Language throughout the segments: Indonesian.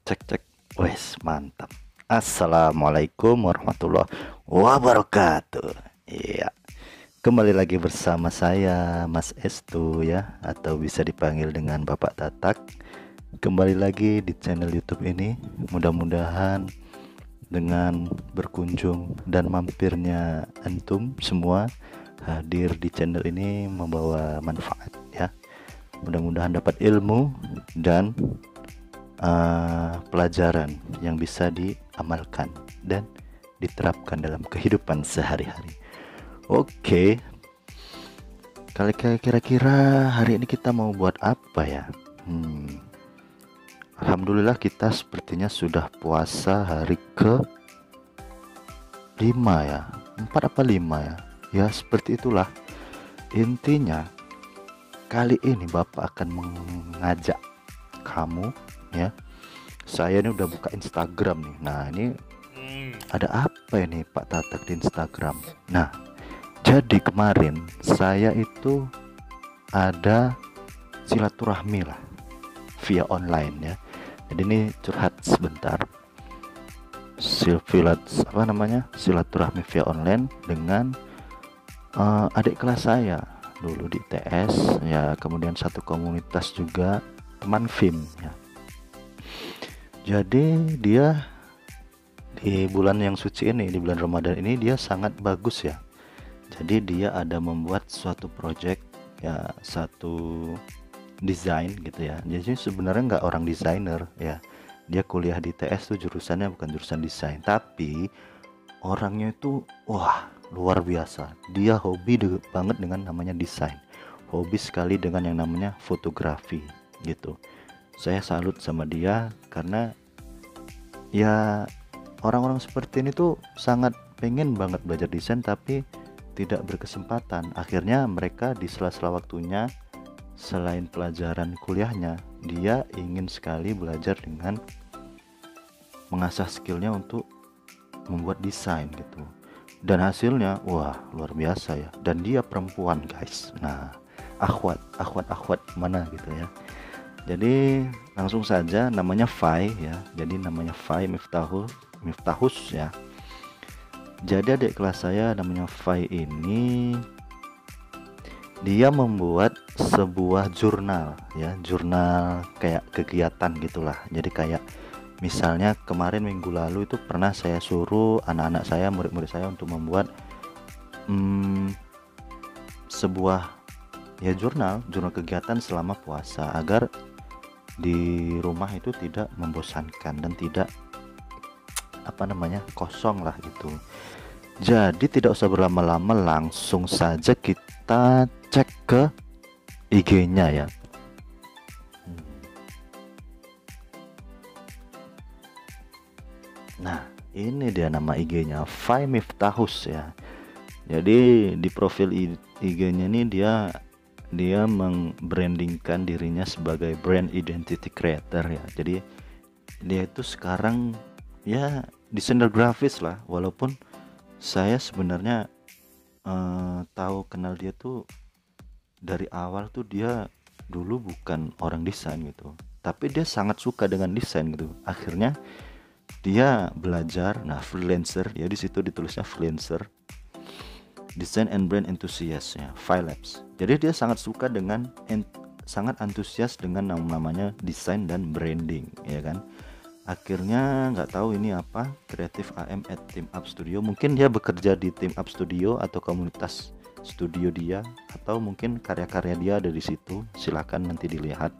Cek cek, wes mantap. Assalamualaikum warahmatullahi wabarakatuh. Iya, kembali lagi bersama saya Mas Estu ya, atau bisa dipanggil dengan Bapak Tatak. Kembali lagi di channel YouTube ini. Mudah-mudahan dengan berkunjung dan mampirnya antum semua hadir di channel ini membawa manfaat ya. Mudah-mudahan dapat ilmu dan pelajaran yang bisa diamalkan dan diterapkan dalam kehidupan sehari-hari. Oke, kira-kira hari ini kita mau buat apa ya? Alhamdulillah kita sepertinya sudah puasa hari ke 5 ya, 4 apa 5 ya. Ya seperti itulah. Intinya kali ini Bapak akan mengajak kamu ya. Saya ini udah buka Instagram nih. Nah ini ada apa ini Pak Tatak di Instagram? Nah jadi kemarin saya itu ada silaturahmi lah via online ya. Jadi ini curhat sebentar. Silaturahmi via online dengan adik kelas saya dulu di TS ya, kemudian satu komunitas juga, teman FIM ya. Jadi dia di bulan yang suci ini, di bulan Ramadan ini dia sangat bagus ya. Jadi dia ada membuat suatu project ya, satu desain gitu ya. Jadi sebenarnya nggak orang desainer ya. Dia kuliah di TS tuh jurusannya bukan jurusan desain, tapi orangnya itu wah luar biasa. Dia hobi banget dengan namanya desain, hobi sekali dengan yang namanya fotografi gitu. Saya salut sama dia karena ya orang-orang seperti ini tuh sangat pengen banget belajar desain tapi tidak berkesempatan. Akhirnya mereka di sela-sela waktunya selain pelajaran kuliahnya, dia ingin sekali belajar dengan mengasah skillnya untuk membuat desain gitu. Dan hasilnya wah luar biasa ya. Dan dia perempuan guys. Nah akhwat mana gitu ya. Jadi langsung saja, namanya Fai ya. Jadi namanya Fai Miftahus ya. Jadi adik kelas saya namanya Fai ini dia membuat sebuah jurnal ya, jurnal kayak kegiatan gitulah. Jadi kayak misalnya kemarin minggu lalu itu pernah saya suruh anak-anak saya, murid-murid saya untuk membuat sebuah ya jurnal kegiatan selama puasa agar di rumah itu tidak membosankan dan tidak kosong lah gitu. Jadi tidak usah berlama-lama, langsung saja kita cek ke IG-nya ya. Nah ini dia nama IG-nya, Fai Miftahus ya. Jadi di profil IG-nya ini dia membrandingkan dirinya sebagai brand identity creator ya. Jadi dia itu sekarang ya desainer grafis lah, walaupun saya sebenarnya tahu kenal dia tuh dari awal tuh dia dulu bukan orang desain gitu, tapi dia sangat suka dengan desain gitu. Akhirnya dia belajar, nah freelancer ya, di situ ditulisnya freelancer, design and brand enthusiast ya, Philabs. Jadi dia sangat suka dengan sangat antusias dengan namanya desain dan branding ya kan. Akhirnya nggak tahu ini apa, kreatif AM at Team Up Studio, mungkin dia bekerja di Team Up Studio atau komunitas studio dia, atau mungkin karya-karya dia ada di situ, silakan nanti dilihat.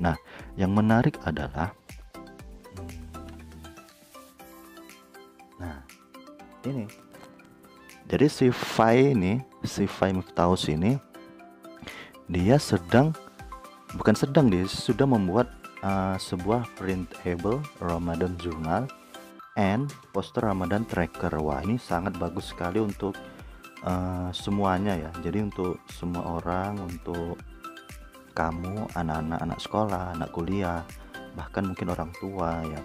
Nah yang menarik adalah nah ini, jadi si Fai Miftahus ini dia sudah membuat sebuah printable Ramadan journal and poster Ramadan tracker. Wah ini sangat bagus sekali untuk semuanya ya. Jadi untuk semua orang, untuk kamu, anak sekolah, anak kuliah, bahkan mungkin orang tua ya,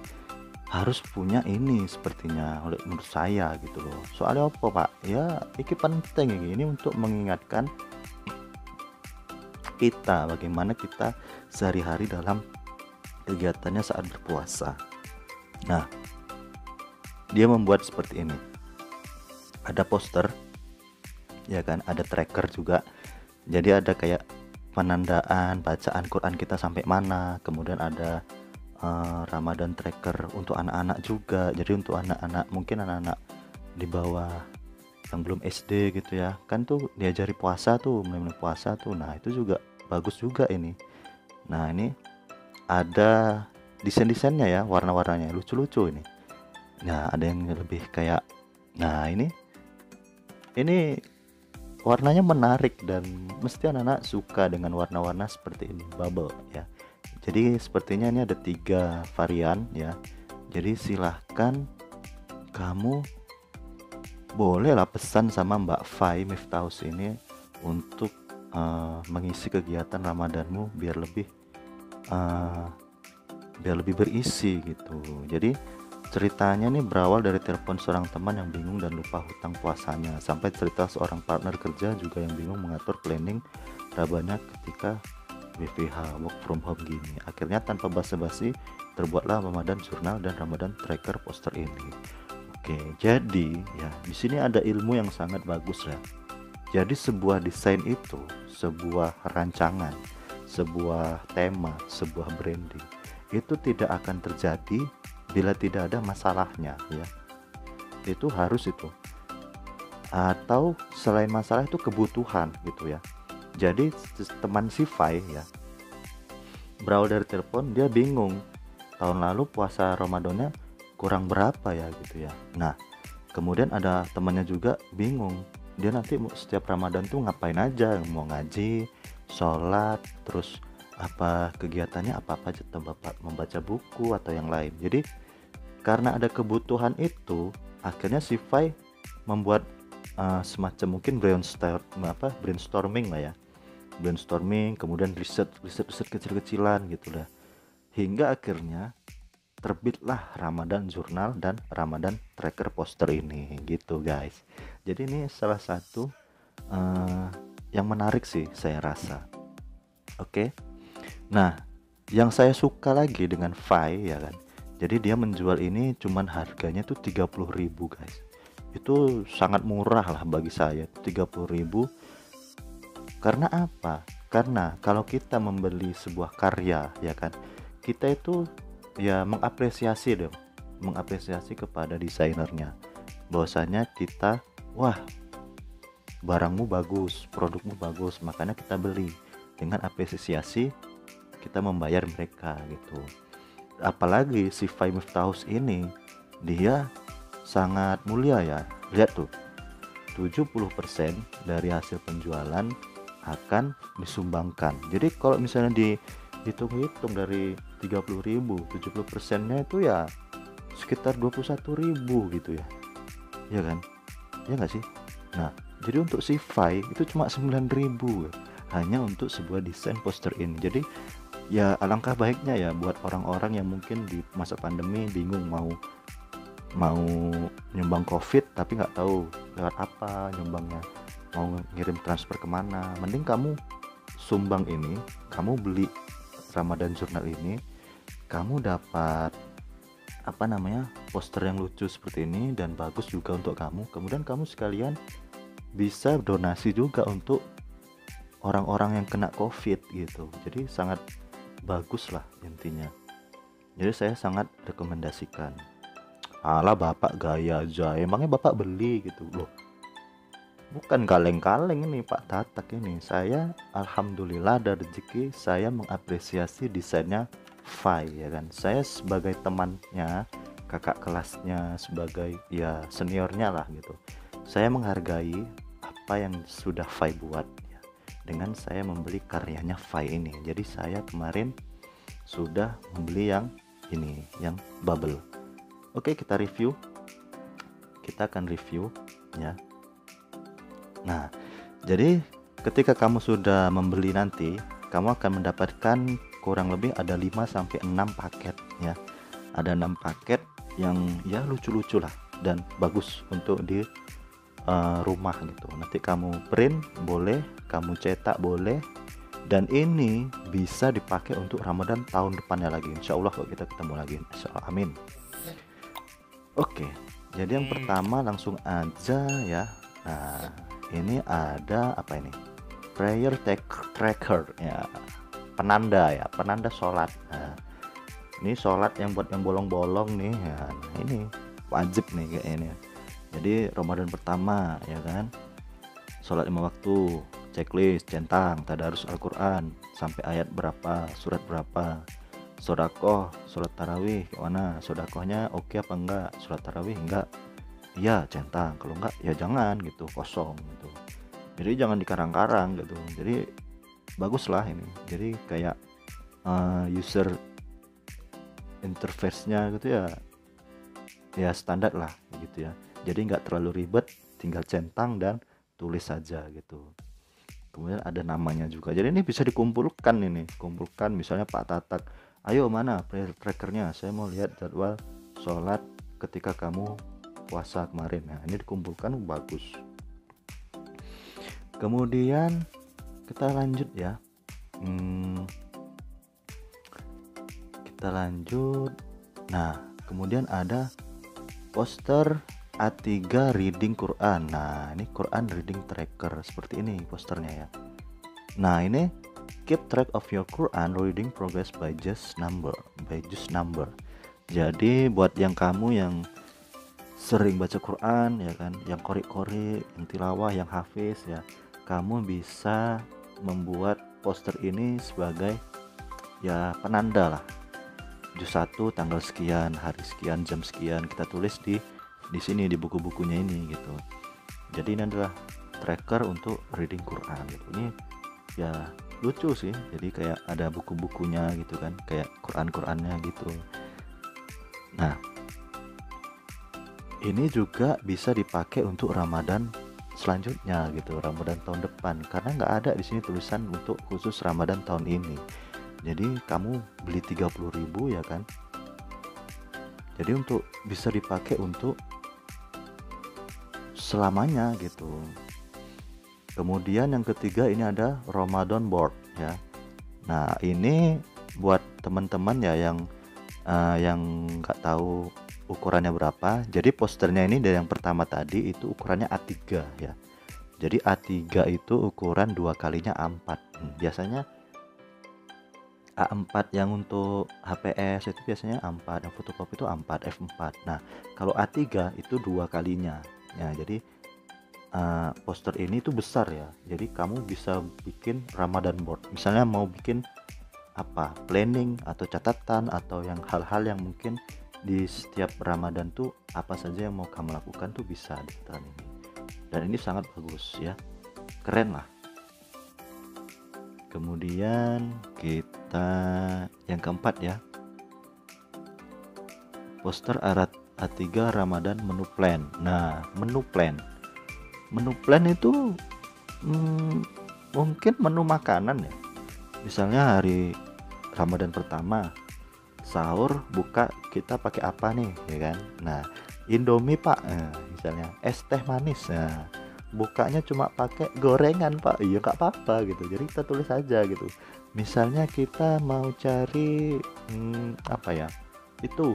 harus punya ini sepertinya menurut saya gitu loh. Soalnya apa Pak ya, ini penting ini untuk mengingatkan kita bagaimana kita sehari-hari dalam kegiatannya saat berpuasa. Nah, dia membuat seperti ini. Ada poster, ya kan, ada tracker juga. Jadi ada kayak penandaan bacaan Quran kita sampai mana, kemudian ada Ramadan tracker untuk anak-anak juga. Jadi untuk anak-anak, mungkin anak-anak di bawah yang belum SD gitu ya, kan tuh diajari puasa tuh, mulai puasa tuh. Nah itu juga bagus juga ini. Nah ini ada desain-desainnya ya, warna-warnanya lucu-lucu ini. Nah ada yang lebih kayak, nah ini warnanya menarik dan mesti anak-anak suka dengan warna-warna seperti ini, bubble ya. Jadi sepertinya ini ada 3 varian ya. Jadi silahkan kamu bolehlah pesan sama Mbak Fai Miftahus ini untuk mengisi kegiatan Ramadanmu biar lebih berisi gitu. Jadi ceritanya nih berawal dari telepon seorang teman yang bingung dan lupa hutang puasanya, sampai cerita seorang partner kerja juga yang bingung mengatur planning rabannya ketika WFH, work from home gini. Akhirnya tanpa basa-basi terbuatlah Ramadan Journal dan Ramadan Tracker poster ini. Oke, jadi ya di sini ada ilmu yang sangat bagus ya. Jadi sebuah desain itu, sebuah rancangan, sebuah tema, sebuah branding itu tidak akan terjadi bila tidak ada masalahnya ya. Itu harus itu. Atau selain masalah itu kebutuhan gitu ya. Jadi teman si Fai ya, berawal dari telepon dia bingung tahun lalu puasa Ramadannya kurang berapa ya gitu ya. Nah kemudian ada temannya juga bingung, dia nanti setiap Ramadan tuh ngapain aja, mau ngaji, sholat, terus apa kegiatannya apa aja, membaca buku atau yang lain. Jadi karena ada kebutuhan itu, akhirnya si Fai membuat semacam mungkin brainstorming lah ya, brainstorming, kemudian riset kecil-kecilan gitu lah, hingga akhirnya terbitlah Ramadan Journal dan Ramadan Tracker poster ini gitu guys. Jadi ini salah satu yang menarik sih saya rasa. Oke. Nah yang saya suka lagi dengan Fai ya kan, jadi dia menjual ini cuman harganya tuh 30.000 guys. Itu sangat murah lah bagi saya, 30.000. Karena apa? Karena kalau kita membeli sebuah karya ya kan, kita itu ya mengapresiasi kepada desainernya, bahwasanya kita, wah barangmu bagus, produkmu bagus, makanya kita beli. Dengan apresiasi kita membayar mereka gitu. Apalagi si Fai Miftahus ini dia sangat mulia ya. Lihat tuh, 70% dari hasil penjualan akan disumbangkan. Jadi kalau misalnya dihitung-hitung dari 30.000, 70%-nya itu ya sekitar 21.000 gitu ya. Ya kan? Ya nggak sih? Nah, jadi untuk si Fai itu cuma 9.000 hanya untuk sebuah desain poster ini. Jadi ya alangkah baiknya ya buat orang-orang yang mungkin di masa pandemi bingung mau nyumbang COVID tapi nggak tahu lewat apa nyumbangnya, mau ngirim transfer kemana. Mending kamu sumbang ini, kamu beli Ramadan Journal ini, kamu dapat poster yang lucu seperti ini dan bagus juga untuk kamu. Kemudian kamu sekalian bisa donasi juga untuk orang-orang yang kena COVID gitu. Jadi sangat bagus lah intinya. Jadi saya sangat rekomendasikan. Alah bapak gaya aja, emangnya bapak beli gitu loh. Bukan kaleng-kaleng ini Pak Tatak ini. Saya alhamdulillah ada rezeki, saya mengapresiasi desainnya Fai ya kan. Saya sebagai temannya, kakak kelasnya, sebagai ya seniornya lah gitu, saya menghargai apa yang sudah Fai buat ya, dengan saya membeli karyanya Fai ini. Jadi saya kemarin sudah membeli yang ini, yang bubble. Oke, kita akan review ya. Nah, jadi ketika kamu sudah membeli nanti, kamu akan mendapatkan kurang lebih ada 5-6 paket ya. Ada 6 paket yang ya lucu-lucu lah dan bagus untuk di rumah gitu. Nanti kamu print boleh, kamu cetak boleh, Dan ini bisa dipakai untuk Ramadan tahun depannya lagi, insya Allah kok kita ketemu lagi, insya Allah, amin. Oke, jadi yang pertama langsung aja ya. Nah, ini ada apa ini? Prayer tracker ya, penanda sholat. Nah, ini sholat yang buat yang bolong-bolong nih ya. Nah, ini wajib nih kayak ini. Jadi Ramadan pertama ya kan, sholat 5 waktu, checklist, centang, tadarus Al-Quran sampai ayat berapa, surat berapa, sodakoh, sholat tarawih mana, sodakohnya oke apa enggak, sholat tarawih enggak, iya centang, kalau enggak ya jangan gitu, kosong gitu. Jadi jangan dikarang-karang gitu. Jadi bagus lah ini. Jadi kayak user interface-nya gitu ya standar lah gitu ya. Jadi nggak terlalu ribet, tinggal centang dan tulis saja gitu. Kemudian ada namanya juga. Jadi ini bisa dikumpulkan ini, kumpulkan misalnya Pak Tatak, ayo mana prayer trackernya, saya mau lihat jadwal sholat ketika kamu puasa kemarin. Nah ini dikumpulkan, bagus. Kemudian kita lanjut ya. Kita lanjut. Nah kemudian ada poster A3 reading Quran. Nah ini Quran reading tracker, seperti ini posternya ya. Nah ini keep track of your Quran reading progress by just number. Jadi buat yang kamu yang sering baca Quran ya kan, yang qori, yang tilawah, yang hafiz ya, kamu bisa membuat poster ini sebagai ya penanda lah. Juz 1 tanggal sekian, hari sekian, jam sekian, kita tulis di sini di buku-bukunya ini gitu. Jadi ini adalah tracker untuk reading Quran gitu. Ini ya lucu sih. Jadi kayak ada buku-bukunya gitu kan, kayak Quran-Qurannya gitu. Nah, ini juga bisa dipakai untuk Ramadan selanjutnya gitu, Ramadan tahun depan, karena nggak ada di sini tulisan untuk khusus Ramadan tahun ini. Jadi kamu beli 30.000 ya kan. Jadi untuk bisa dipakai untuk selamanya gitu. Kemudian yang ketiga ini ada Ramadan board ya. Nah ini buat teman-teman ya yang nggak tahu ukurannya berapa. Jadi posternya ini dari yang pertama tadi itu ukurannya A3 ya. Jadi A3 itu ukuran 2 kalinya A4. Biasanya A4 yang untuk HPS itu biasanya A4, yang fotokopi itu A4, F4. Nah kalau A3 itu 2 kalinya ya. Jadi poster ini tuh besar ya. Jadi kamu bisa bikin Ramadan board. Misalnya mau bikin apa, planning atau catatan atau yang hal-hal yang mungkin di setiap Ramadan tuh apa saja yang mau kamu lakukan tuh bisa di catatan ini. Dan ini sangat bagus ya, keren lah. Kemudian kita yang keempat ya, poster A3 Ramadan menu plan. Nah menu plan itu mungkin menu makanan ya. Misalnya hari Ramadan pertama sahur buka kita pakai apa nih ya kan. Nah Indomie pak, misalnya es teh manis, nah bukanya cuma pakai gorengan pak, iya nggak apa-apa gitu. Jadi kita tulis aja gitu. Misalnya kita mau cari apa ya, itu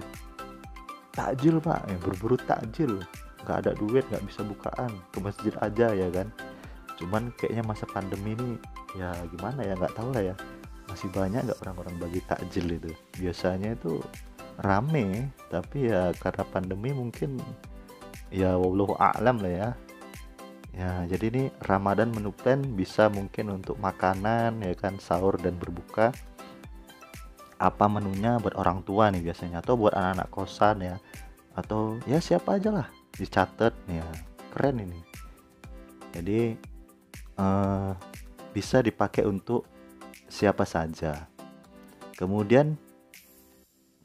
takjil pak, berburu takjil, nggak ada duit, nggak bisa bukaan, ke masjid aja ya kan. Cuman kayaknya masa pandemi ini ya gimana ya, nggak tahu lah ya, masih banyak nggak orang-orang bagi takjil itu. Biasanya itu rame, tapi ya karena pandemi mungkin ya wallahu a'lam lah ya. Ya jadi ini Ramadan menu plan bisa mungkin untuk makanan ya kan, sahur dan berbuka. Apa menunya buat orang tua nih biasanya, atau buat anak-anak kosan ya, atau ya siapa aja lah, dicatat ya. Keren ini. Jadi bisa dipakai untuk siapa saja. Kemudian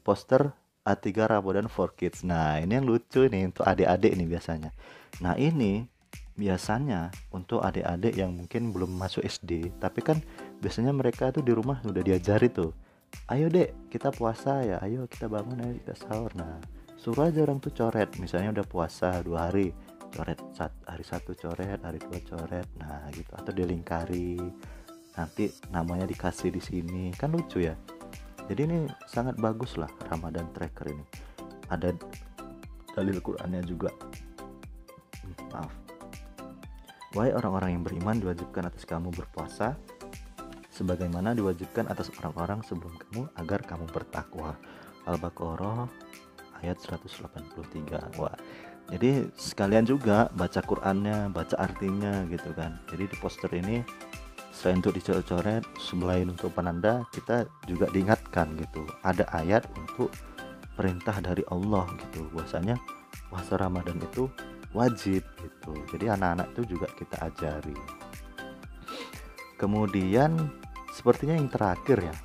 poster A3 Ramadan for Kids. Nah ini yang lucu nih untuk adik-adik nih biasanya. Nah ini biasanya untuk adik-adik yang mungkin belum masuk SD, tapi kan biasanya mereka tuh di rumah udah diajari tuh, ayo dek kita puasa ya, ayo kita bangun, ayo kita sahur. Nah suruh aja orang tuh coret, misalnya udah puasa 2 hari coret, hari 1 coret, hari 2 coret, nah gitu, atau dilingkari nanti namanya dikasih di sini, kan lucu ya. Jadi ini sangat bagus lah Ramadan Tracker ini. Ada dalil Qur'annya juga. Maaf. Wahai orang-orang yang beriman, diwajibkan atas kamu berpuasa sebagaimana diwajibkan atas orang-orang sebelum kamu agar kamu bertakwa. Al-Baqarah ayat 183. Wah, jadi sekalian juga baca Qur'annya, baca artinya gitu kan. Jadi di poster ini selain untuk dicoret-coret, selain untuk penanda, kita juga diingatkan gitu. Ada ayat untuk perintah dari Allah gitu. Bahwasanya puasa Ramadan itu wajib gitu. Jadi anak-anak itu juga kita ajari. Kemudian sepertinya yang terakhir ya.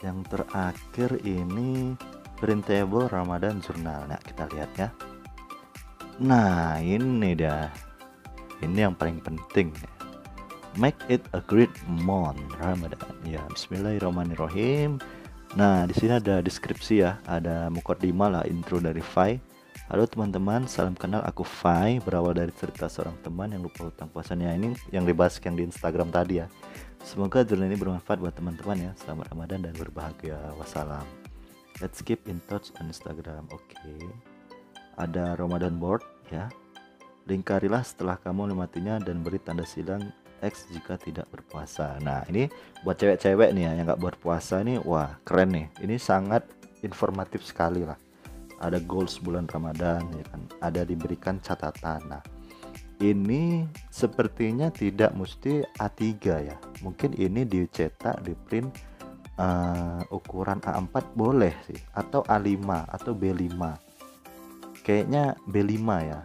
Yang terakhir ini printable Ramadan Journal. Nah, kita lihat ya. Nah, ini dah. Ini yang paling penting. Make it a great month Ramadan. Ya, bismillahirrahmanirrahim. Nah, di sini ada deskripsi ya, ada mukaddimah lah, intro dari Fai. Halo teman-teman, salam kenal, aku Fai, berawal dari cerita seorang teman yang lupa hutang puasanya. Ini yang dibahas yang di Instagram tadi ya. Semoga jurnal ini bermanfaat buat teman-teman ya. Selamat Ramadan dan berbahagia. Wassalam. Let's keep in touch on Instagram. Oke. Ada Ramadan board ya. Lingkarilah setelah kamu menikmatinya dan beri tanda silang X jika tidak berpuasa. Nah, ini buat cewek-cewek nih ya yang nggak berpuasa nih, wah keren nih. Ini sangat informatif sekali lah. Ada goals bulan Ramadan ya kan. Ada diberikan catatan. Nah, ini sepertinya tidak mesti A3 ya. Mungkin ini dicetak, di print ukuran A4 boleh sih, atau A5 atau B5. Kayaknya B5 ya,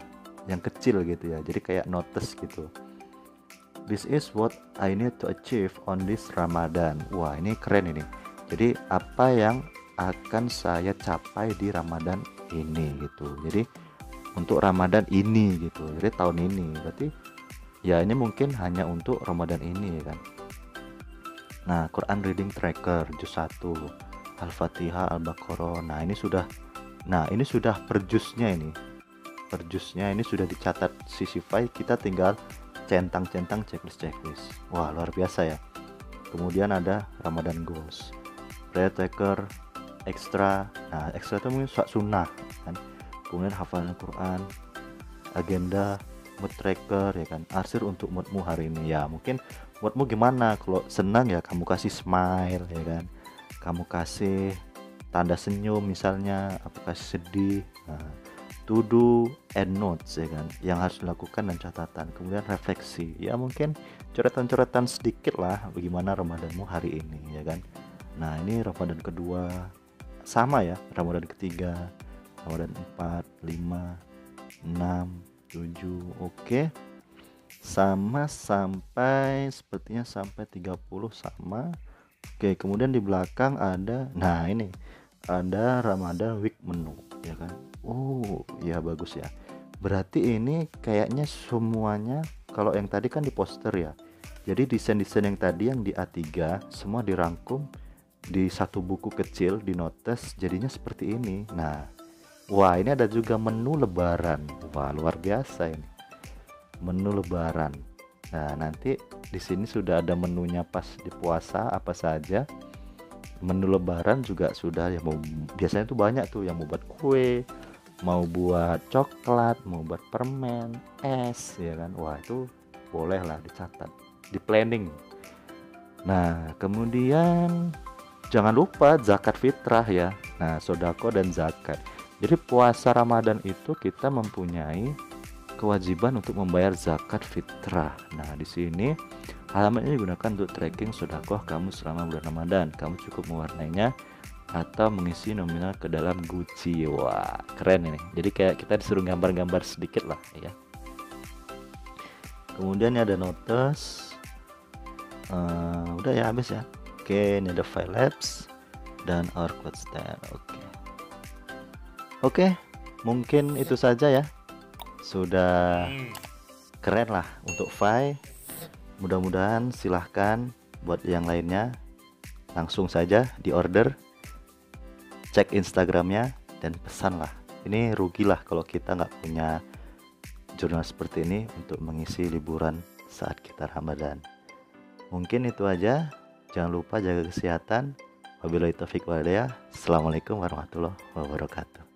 yang kecil gitu ya. Jadi kayak notice gitu. This is what I need to achieve on this Ramadan. Wah, ini keren ini. Jadi apa yang akan saya capai di Ramadan ini gitu. Jadi untuk Ramadan ini gitu, jadi tahun ini, berarti ya ini mungkin hanya untuk Ramadan ini ya kan. Nah, Quran Reading Tracker juz 1, Al-Fatihah, Al-Baqarah. Nah, ini sudah per juznya ini. Per juznya ini sudah dicatat sisi file, kita tinggal centang-centang checklist. Wah, luar biasa ya. Kemudian ada Ramadan Goals, Prayer Tracker, Extra. Nah, Extra itu mungkin sunnah kan. Kemudian hafalan Quran, agenda, mood tracker ya kan, arsir untuk moodmu hari ini ya. Mungkin moodmu gimana, kalau senang ya kamu kasih smile ya kan, kamu kasih tanda senyum misalnya, apa kasih sedih. Nah, to do and notes ya kan, yang harus dilakukan dan catatan. Kemudian refleksi ya, mungkin coretan-coretan sedikit lah bagaimana Ramadanmu hari ini ya kan. Nah, ini Ramadan kedua sama ya, Ramadan ketiga, Ramadan 4, 5, 6, 7. Oke. Sama sampai sepertinya sampai 30 sama. Oke, kemudian di belakang ada, nah ini ada Ramadan week menu ya kan. Oh, ya bagus ya. Berarti ini kayaknya semuanya, kalau yang tadi kan di poster ya. Jadi desain-desain yang tadi yang di A3 semua dirangkum di satu buku kecil, di notes, jadinya seperti ini. Nah, wah, ini ada juga menu lebaran. Wah, luar biasa ini. Menu lebaran. Nah, nanti di sini sudah ada menunya pas di puasa apa saja. Menu lebaran juga sudah ya, biasanya tuh banyak tuh yang mau buat kue, mau buat coklat, mau buat permen, es ya kan. Wah, itu boleh lah dicatat, di planning. Nah, kemudian jangan lupa zakat fitrah ya. Nah, sodako dan zakat. Jadi puasa Ramadan itu kita mempunyai kewajiban untuk membayar zakat fitrah. Nah, di sini halaman ini digunakan untuk tracking sedekah kamu selama bulan Ramadan. Kamu cukup mewarnainya atau mengisi nominal ke dalam guci. Wah, keren ini. Jadi kayak kita disuruh gambar-gambar sedikit lah ya. Kemudian ini ada notes. Udah ya, habis ya. Oke, ini ada file labs dan our quote stand. Oke, mungkin itu saja ya. Sudah keren lah untuk file. Mudah-mudahan, silahkan buat yang lainnya langsung saja di order, cek Instagramnya dan pesan lah. Ini rugilah kalau kita nggak punya jurnal seperti ini untuk mengisi liburan saat kita Ramadan. Mungkin itu aja. Jangan lupa jaga kesehatan. Wabillahi taufiq walhidayah. Assalamualaikum warahmatullahi wabarakatuh.